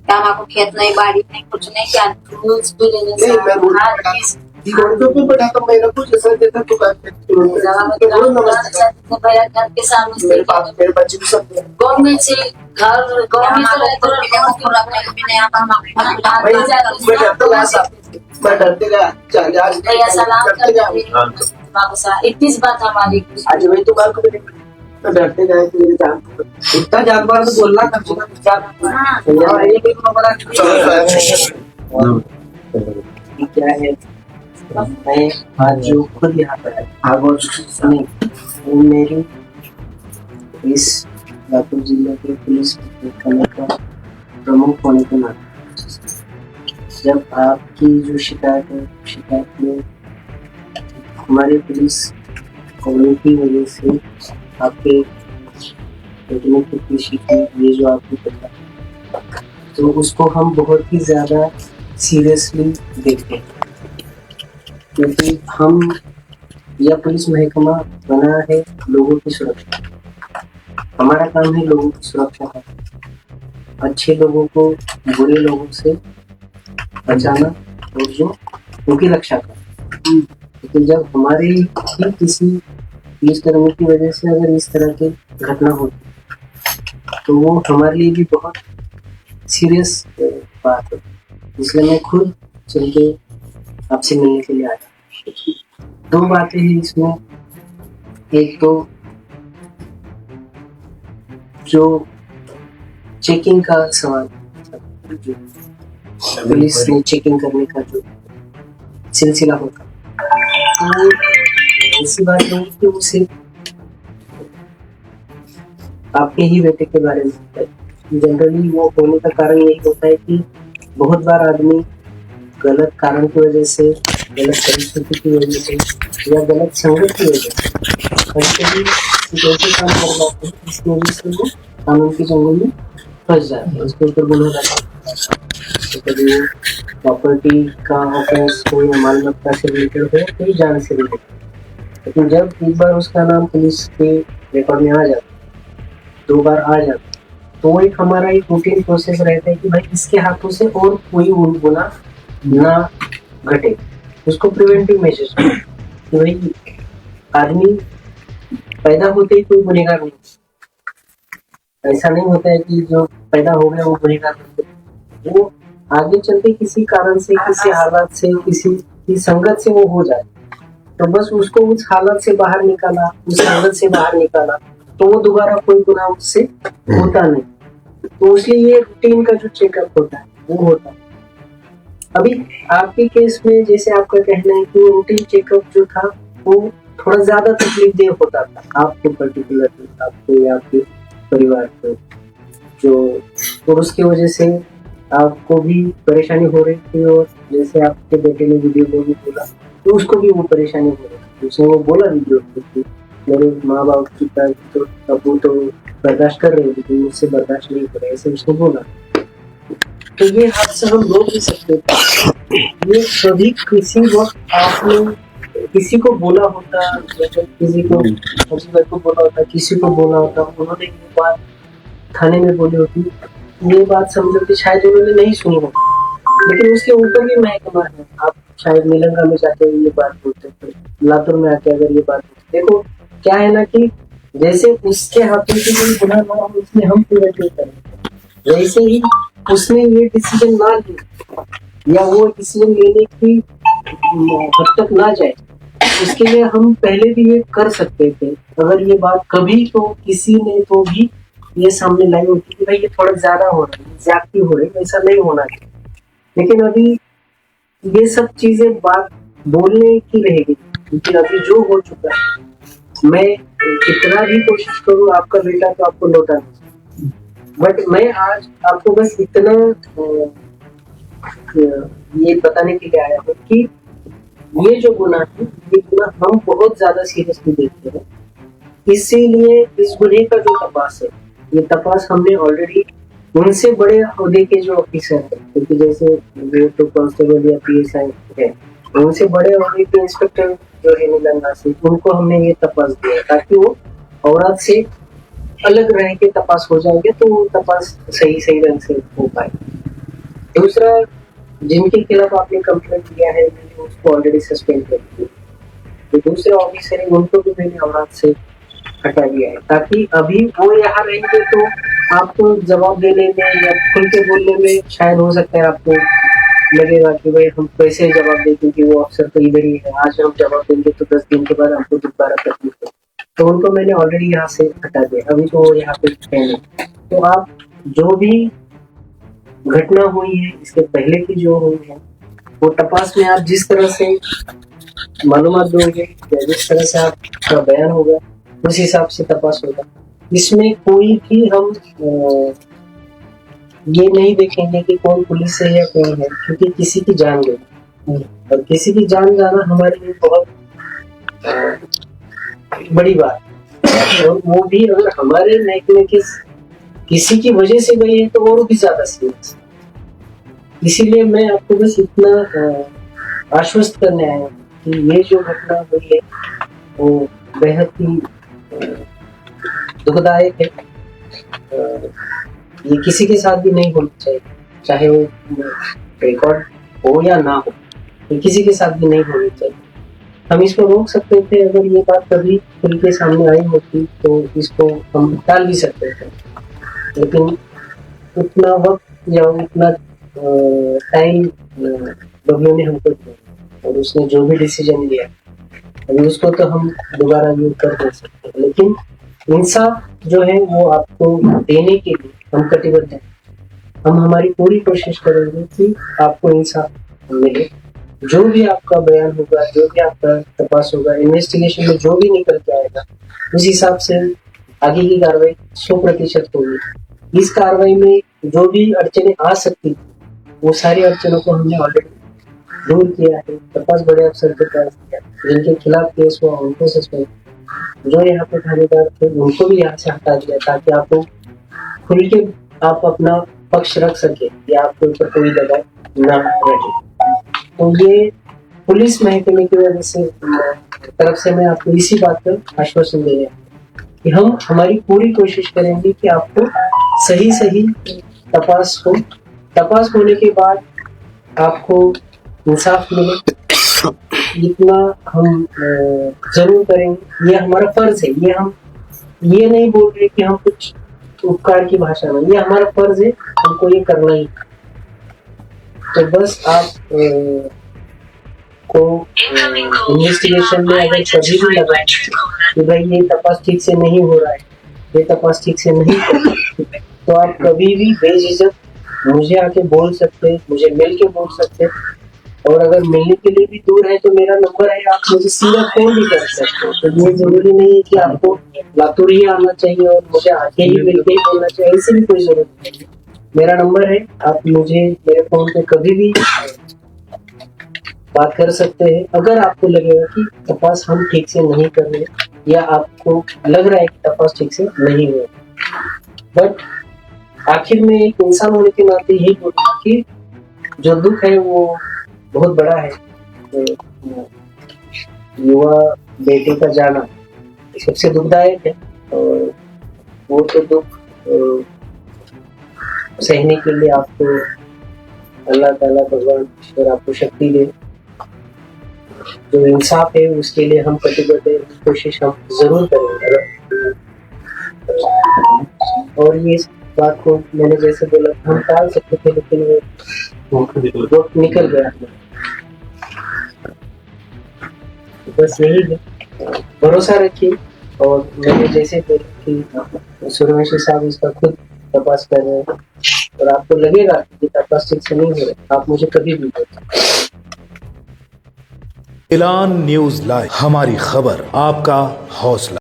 कामाको खेत नहीं, बाड़ी नहीं, कुछ नहीं, क्या रूल्स भी लेने नहीं, मैं रोड पे बैठा था। रोड पे बैठा था, मेरा कुछ ऐसा देता तो घर पे के सामने मेरे पास मेरे बच्चे भी सब थे। गवर्नमेंट से घर गवर्नमेंट मैं डरते गया साहब, मैं डरते गया चल आज भैया सलाम डरते गया इतनी बात हमारी आज वही तो बात को मैं डरते गया कि मेरी जान इतना जानवर तो बोलना कम से कम विचार और ये भी बड़ा क्या है। मैं आज जो खुद यहाँ पर आगोश नहीं वो मेरी इस लातूर जिले के पुलिस कमिश्नर का प्रमुख होने के नाते जब आपकी जो शिकायत है शिकायत में हमारे पुलिस कम्युनिटी वजह से आपके बेटने की कृषि की ये जो आपको पता तो उसको हम बहुत ही ज़्यादा सीरियसली देखते हैं क्योंकि हम यह पुलिस महकमा बना है लोगों की सुरक्षा। हमारा काम है लोगों की सुरक्षा है, अच्छे लोगों को बुरे लोगों से बचाना और जो उनकी रक्षा करना। लेकिन जब हमारे ही किसी पुलिसकर्मी की वजह से अगर इस तरह की घटना होती तो वो हमारे लिए भी बहुत सीरियस बात है। इसलिए मैं खुद चल के आपसे मिलने के लिए आया। दो बातें हैं इसमें, एक तो जो चेकिंग का सवाल जो पुलिस ने चेकिंग करने का जो सिलसिला होता तो ऐसी बात नहीं कि वो सिर्फ आपके ही बेटे के बारे में होता है। जनरली वो होने का कारण यही होता है कि बहुत बार आदमी गलत कारण की वजह से, गलत परिस्थिति की वजह से या गलत संगत की वजह से कभी ऐसे काम कर जाते हैं जिसकी वजह से वो कानून के जंगल में फंस जाते हैं, उसके ऊपर गुनाह लगाते हैं। तो कभी वो प्रॉपर्टी का ऑफेंस हो या माल मत्ता से रिलेटेड हो, कोई जान से रिलेटेड। लेकिन जब एक बार उसका नाम पुलिस के रिकॉर्ड में आ जाता, दो बार आ जाता, तो वो एक हमारा एक रूटीन प्रोसेस रहता है कि भाई इसके हाथों से और कोई गुनाह ना घटे, उसको प्रिवेंटिव मेजर्स कि भाई आदमी पैदा होते ही कोई गुनहगार नहीं, ऐसा नहीं होता है कि जो पैदा हो गया वो गुनहगार नहीं, वो आगे चलते किसी कारण से, किसी हालात से, किसी की संगत से वो हो जाए, तो बस उसको उस हालत से बाहर निकाला, उस संगत से बाहर निकाला, तो वो दोबारा कोई गुनाह उससे होता नहीं। तो इसलिए ये रूटीन का जो चेकअप होता है वो होता है। अभी आपके केस में जैसे आपका कहना है कि वो रूटीन चेकअप जो था वो थोड़ा ज्यादा तकलीफदेह होता था आपको पर्टिकुलरली, आपको या आपके परिवार को, जो और उसकी वजह से आपको भी परेशानी हो रही थी। और जैसे आपके बेटे ने वीडियो में भी बोला तो उसको भी वो परेशानी हो रही थी, उसने वो बोला वीडियो में कि मेरे माँ बाप की तो अबू तो बर्दाश्त कर रहे थे लेकिन मुझसे बर्दाश्त नहीं कर रहे, ऐसे उसने बोला। तो ये हादसा हम रोक नहीं सकते। ये कभी किसी वक्त आपने किसी को बोला होता, किसी को बोला होता, किसी को बोला होता, उन्होंने ये बात थाने में बोली होती, ये बात समझो कि शायद उन्होंने नहीं सुनी होती, लेकिन उसके ऊपर भी महकमा है। आप शायद मिलंगा में जाते हुए ये बात बोलते थे, लातूर में आके अगर ये बात बोलते, देखो क्या है ना कि जैसे उसके हाथों से कोई गुनाह ना हो इसलिए हम प्रिवेंटिव करें, वैसे ही उसने ये डिसीजन ना लिया या वो डिसीजन लेने की हद तक ना जाए, उसके लिए हम पहले भी ये कर सकते थे। अगर ये बात कभी तो किसी ने तो भी ये सामने लाई होती कि भाई ये थोड़ा ज्यादा हो रहा है, ज्यादती हो रही है, ऐसा नहीं होना चाहिए। लेकिन अभी ये सब चीजें बात बोलने की रहेगी, क्योंकि अभी जो हो चुका है, मैं कितना भी कोशिश करूँ आपका बेटा तो आपको लौटा नहीं, बट मैं आज आपको बस इतना ये बताने के लिए आया हूँ कि ये जो गुनाह है, ये गुनाह हम बहुत ज्यादा सीरियसली देखते हैं। इसीलिए इस गुनाह का जो तपास है, ये तपास हमने ऑलरेडी उनसे बड़े ओहदे के जो ऑफिसर है, क्योंकि जैसे तो कांस्टेबल या पीएसआई है, उनसे बड़े ओहदे के इंस्पेक्टर जो है निलंगा से, उनको हमने ये तपास दिया ताकि वो औरत से अलग रह के तपास हो जाएंगे तो वो तपास सही रंग से हो पाए। दूसरा, जिनके खिलाफ आपने कंप्लेंट किया है मैंने उसको ऑलरेडी सस्पेंड कर दिया। जो दूसरे ऑफिसर है उनको भी मैंने औरात से हटा दिया है, ताकि अभी वो यहाँ रहेंगे तो आपको जवाब देने में या खुल के बोलने में शायद हो सकता है आपको लगेगा कि भाई हम कैसे जवाब दें, क्योंकि वो अफसर तो इधर ही है, आज हम जवाब देंगे तो 10 दिन के बाद हमको दोबारा तकलीफ है। तो उनको मैंने ऑलरेडी यहाँ से हटा दिया, अभी तो वो यहाँ पे है नहीं। तो आप जो भी घटना हुई है इसके पहले की जो हुई है वो तपास में आप जिस तरह से मालूमात दोगे या जिस तरह से आपका बयान होगा उस हिसाब से तपास होगा। इसमें कोई भी हम ये नहीं देखेंगे कि कौन पुलिस है या कौन है, क्योंकि किसी की जान गई और किसी की जान जाना हमारे लिए बहुत बड़ी बात है। और वो भी अगर हमारे महकमे के किसी की वजह से गई है तो और भी ज्यादा सीरियस। इसीलिए मैं आपको बस इतना आश्वस्त करने आया हूँ कि ये जो घटना हुई है वो बेहद ही दुखदायक है। ये किसी के साथ भी नहीं होना चाहिए, चाहे वो रिकॉर्ड हो या ना हो, ये किसी के साथ भी नहीं होनी चाहिए। हम इसको रोक सकते थे, अगर ये बात कभी खुल के सामने आई होती तो इसको हम टाल भी सकते थे, लेकिन उतना वक्त या उतना टाइम बबलू ने हमको दिया और उसने जो भी डिसीजन लिया अभी उसको तो हम दोबारा यूज कर नहीं सकते, लेकिन इंसाफ जो है वो आपको देने के लिए हम कटिबद्ध हैं। हम हमारी पूरी कोशिश करेंगे कि आपको इंसाफ मिले। जो भी आपका बयान होगा, जो भी आपका तपास होगा, इन्वेस्टिगेशन में जो भी निकल के आएगा उस हिसाब से आगे की कार्रवाई 100% होगी। इस कार्रवाई में जो भी अड़चने आ सकती वो सारी अड़चनों को हमने ऑलरेडी दूर किया है। तपास बड़े अफसर के पास किया, जिनके खिलाफ केस हुआ उनको सस्पेंड, जो यहाँ पे थानेदार थे उनको भी यहाँ से हटा दिया, ताकि आपको खुल के आप अपना पक्ष रख सके या आपके ऊपर कोई दबाव न रहे। तो ये पुलिस महकमे की वजह से तरफ से मैं आपको इसी बात पर आश्वासन दे रहा हूँ कि हम हमारी पूरी कोशिश करेंगे कि आपको सही तपास होने के बाद आपको इंसाफ मिले। इतना हम जरूर करेंगे, ये हमारा फर्ज है। ये हम ये नहीं बोल रहे कि हम कुछ उपकार की भाषा में, ये हमारा फर्ज है, हमको ये करना ही। तो बस आप को इन्वेस्टिगेशन में अगर कभी भी लगा कि भाई ये तपास ठीक से नहीं हो रहा है, ये तपास ठीक से नहीं हो रहा है, तो आप कभी भी बेझिझक मुझे आके बोल सकते, मुझे मिल के बोल सकते। और अगर मिलने के लिए भी दूर है तो मेरा नंबर है, आप मुझे सीधा फोन भी कर सकते हो। तो ये जरूरी नहीं है कि आपको लातूर ही आना चाहिए और मुझे आके ही मिल के ही बोलना चाहिए, ऐसी भी कोई जरूरत नहीं। मेरा नंबर है, आप मुझे मेरे फोन पे कभी भी बात कर सकते हैं। अगर आपको लगेगा कि तपास हम ठीक से नहीं कर रहे या आपको लग रहा है कि तपास ठीक से नहीं हुआ, बट आखिर में एक इंसान होने के नाते यही बोलूंगा कि जो दुख है वो बहुत बड़ा है। तो युवा बेटे का जाना सबसे दुखदायक है और वो तो दुख सहने के लिए आपको अल्लाह ताला भगवान ईश्वर आपको शक्ति दे। जो इंसाफ है उसके लिए हम कटिबद्ध हैं, कोशिश हम जरूर करेंगे। और ये बात को मैंने जैसे बोला हम टाल सकते थे, लेकिन वो निकल गया। बस यही है, भरोसा रखिए। और मैंने जैसे बोला कि सूर्यवंशी साहब इसका खुद तपास कर रहे हैं और आपको लगेगा कि तपास ठीक से नहीं हो रहा, आप मुझे कभी भी बोल। ऐलान न्यूज़ लाइव, हमारी खबर आपका हौसला।